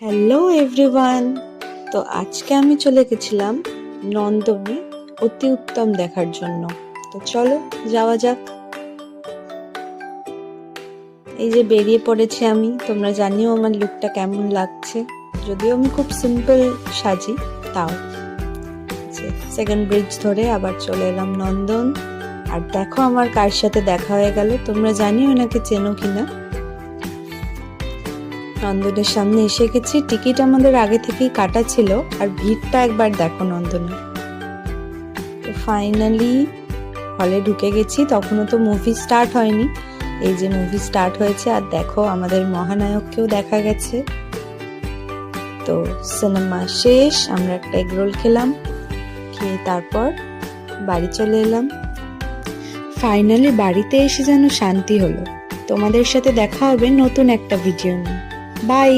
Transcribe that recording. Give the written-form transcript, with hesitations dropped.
Hello everyone. তো আজকে আমি চলে গেছিলাম নন্দনে অতি উত্তম দেখার জন্য। তো চলো যাওয়া যাক। এই যে বেরিয়ে পড়েছি আমি, তোমরা জানিও আমার লুকটা কেমন লাগছে। যদিও আমি খুব সিম্পল সাজি, তাও সেকেন্ড ব্রিজ ধরে আবার চলে এলাম নন্দন। আর দেখো আমার কার সাথে দেখা হয়ে গেল, তোমরা জানিও ওনাকে চেনো কিনা। নন্দনের সামনে এসে গেছি, টিকিট আমাদের আগে থেকেই কাটা ছিল। আর ভিড়টা একবার দেখো নন্দনে। তো ফাইনালি হলে ঢুকে গেছি, তখনও তো মুভি স্টার্ট হয়নি। এই যে মুভি স্টার্ট হয়েছে, আর দেখো আমাদের মহানায়ককেও দেখা গেছে। তো সিনেমা শেষ, আমরা একটা এগ রোল খেলাম, খেয়ে তারপর বাড়ি চলে এলাম। ফাইনালি বাড়িতে এসে যেন শান্তি হলো। তোমাদের সাথে দেখা হবে নতুন একটা ভিডিও নিয়ে। বাই।